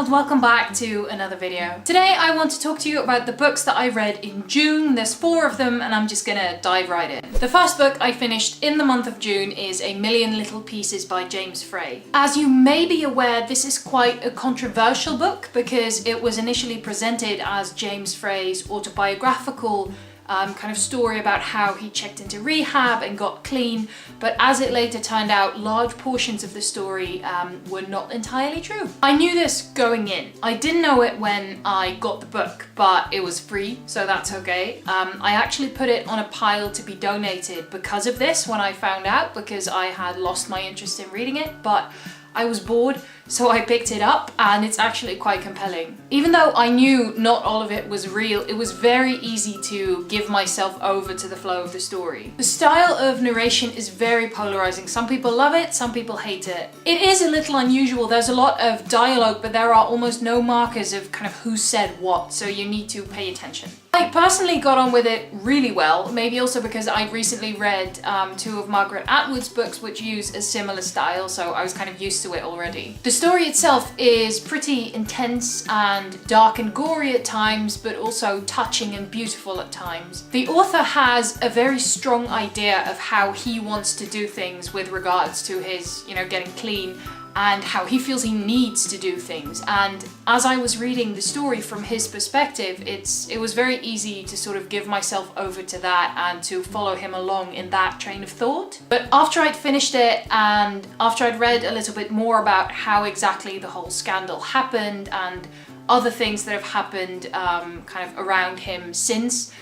world, welcome back to another video. Today I want to talk to you about the books that I read in June. There's 4 of them and I'm just gonna dive right in. The first book I finished in the month of June is A Million Little Pieces by James Frey. As you may be aware, this is quite a controversial book because it was initially presented as James Frey's autobiographical kind of story about how he checked into rehab and got clean, but as it later turned out, large portions of the story were not entirely true. I knew this going in. I didn't know it when I got the book, but it was free, so that's okay. I actually put it on a pile to be donated because of this when I found out, because I had lost my interest in reading it, but I was bored, so I picked it up and it's actually quite compelling. Even though I knew not all of it was real, it was very easy to give myself over to the flow of the story. The style of narration is very polarizing. Some people love it, some people hate it. It is a little unusual. There's a lot of dialogue, but there are almost no markers of kind of who said what, so you need to pay attention. I personally got on with it really well, maybe also because I recently read 2 of Margaret Atwood's books which use a similar style, so I was kind of used to it already. The story itself is pretty intense and dark and gory at times, but also touching and beautiful at times. The author has a very strong idea of how he wants to do things with regards to his, getting clean, and how he feels he needs to do things. And as I was reading the story from his perspective, it was very easy to sort of give myself over to that and to follow him along in that train of thought. But after I'd finished it and after I'd read a little bit more about how exactly the whole scandal happened and other things that have happened kind of around him since,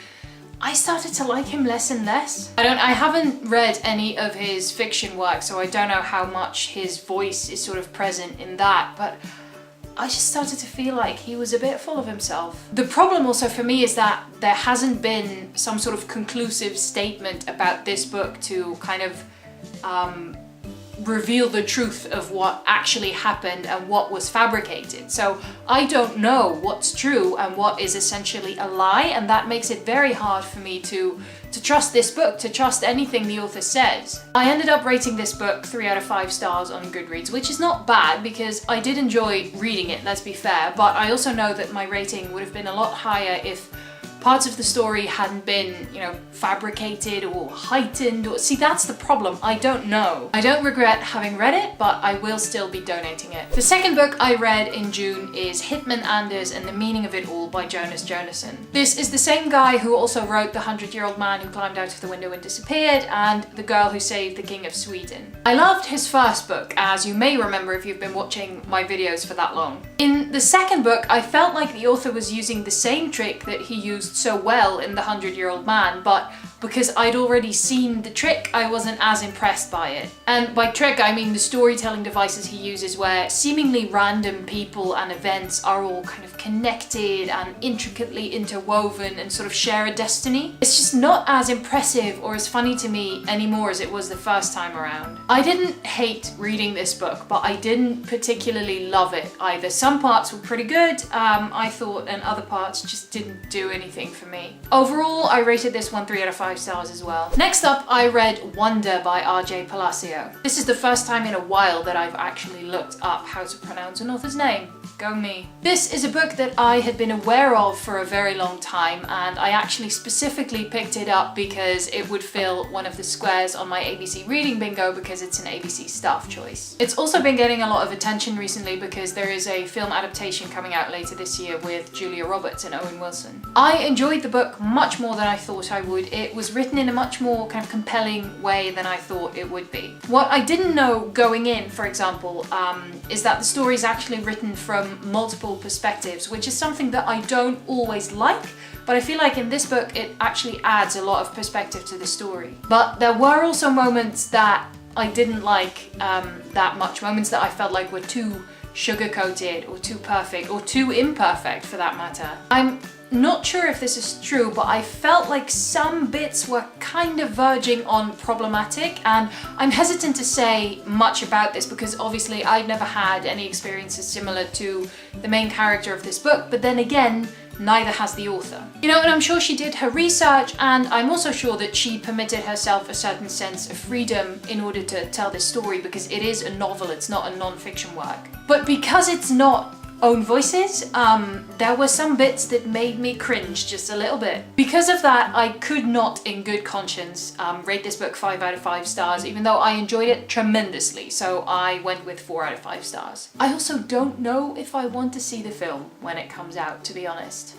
I started to like him less and less. I haven't read any of his fiction work, so I don't know how much his voice is sort of present in that, but I just started to feel like he was a bit full of himself. The problem also for me is that there hasn't been some sort of conclusive statement about this book to kind of reveal the truth of what actually happened and what was fabricated. So I don't know what's true and what is essentially a lie, and that makes it very hard for me to trust this book, to trust anything the author says. I ended up rating this book 3 out of 5 stars on Goodreads, which is not bad because I did enjoy reading it, let's be fair, but I also know that my rating would have been a lot higher if parts of the story hadn't been, fabricated or heightened, or see, that's the problem. I don't know. I don't regret having read it, but I will still be donating it. The second book I read in June is Hitman Anders and the Meaning of It All by Jonas, Jonasson. This is the same guy who also wrote The 100-Year-Old Man Who Climbed Out of the Window and Disappeared and The Girl Who Saved the King of Sweden. I loved his first book, as you may remember if you've been watching my videos for that long. In the second book, I felt like the author was using the same trick that he used so well in The 100-Year-Old Man, but because I'd already seen the trick, I wasn't as impressed by it. And by trick, I mean the storytelling devices he uses where seemingly random people and events are all kind of connected and intricately interwoven and sort of share a destiny. It's just not as impressive or as funny to me anymore as it was the first time around. I didn't hate reading this book, but I didn't particularly love it either. Some parts were pretty good, I thought, and other parts just didn't do anything for me. Overall, I rated this one 3 out of 5 stars as well. Next up, I read Wonder by RJ Palacio. This is the first time in a while that I've actually looked up how to pronounce an author's name. Go me. This is a book that I had been aware of for a very long time, and I actually specifically picked it up because it would fill one of the squares on my ABC reading bingo because it's an ABC staff choice. It's also been getting a lot of attention recently because there is a film adaptation coming out later this year with Julia Roberts and Owen Wilson. I enjoyed the book much more than I thought I would. It was written in a much more kind of compelling way than I thought it would be. What I didn't know going in, for example, is that the story is actually written from multiple perspectives, which is something that I don't always like, but I feel like in this book it actually adds a lot of perspective to the story. But there were also moments that I didn't like that much, moments that I felt like were too sugar-coated or too perfect or too imperfect for that matter. I'm not sure if this is true, but I felt like some bits were kind of verging on problematic, and I'm hesitant to say much about this because obviously I've never had any experiences similar to the main character of this book, but then again, neither has the author. And I'm sure she did her research, and I'm also sure that she permitted herself a certain sense of freedom in order to tell this story because it is a novel, it's not a non-fiction work. But because it's not own voices, there were some bits that made me cringe just a little bit. Because of that, I could not in good conscience rate this book 5 out of 5 stars, even though I enjoyed it tremendously, so I went with 4 out of 5 stars. I also don't know if I want to see the film when it comes out, to be honest.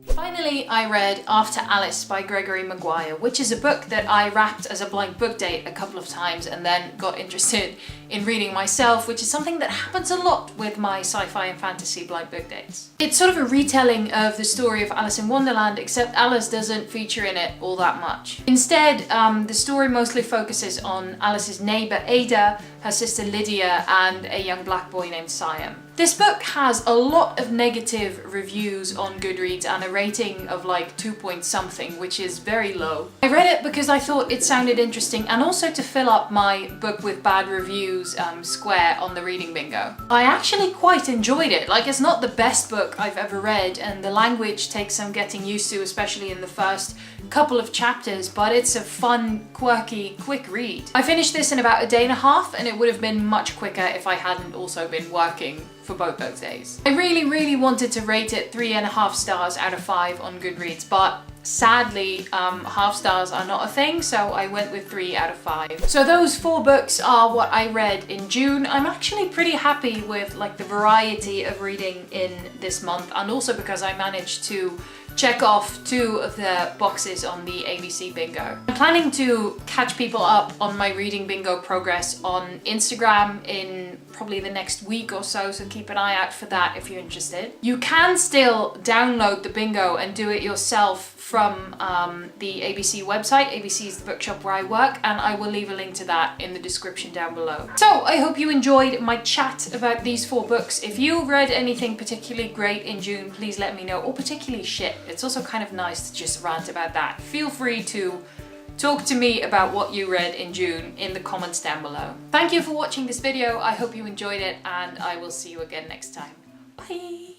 Finally, I read After Alice by Gregory Maguire, which is a book that I wrapped as a blind book date a couple of times and then got interested in reading myself, which is something that happens a lot with my sci-fi and fantasy blind book dates. It's sort of a retelling of the story of Alice in Wonderland, except Alice doesn't feature in it all that much. Instead, the story mostly focuses on Alice's neighbour Ada, her sister Lydia, and a young black boy named Siam. This book has a lot of negative reviews on Goodreads and a rating of like 2 point something, which is very low. I read it because I thought it sounded interesting and also to fill up my book with bad reviews square on the reading bingo. I actually quite enjoyed it. Like, it's not the best book I've ever read and the language takes some getting used to, especially in the first couple of chapters, but it's a fun, quirky, quick read. I finished this in about a day and a half, and it would have been much quicker if I hadn't also been working for both those days. I really wanted to rate it 3.5 stars out of 5 on Goodreads, but sadly, half stars are not a thing, so I went with 3 out of 5. So those 4 books are what I read in June. I'm actually pretty happy with like the variety of reading in this month, and also because I managed to check off 2 of the boxes on the ABC bingo. I'm planning to catch people up on my reading bingo progress on Instagram in probably the next week or so keep an eye out for that if you're interested. You can still download the bingo and do it yourself from the ABC website. ABC is the bookshop where I work, and I will leave a link to that in the description down below. So I hope you enjoyed my chat about these 4 books. If you read anything particularly great in June, please let me know, or particularly shit. It's also kind of nice to just rant about that. Feel free to talk to me about what you read in June in the comments down below. Thank you for watching this video. I hope you enjoyed it, and I will see you again next time. Bye!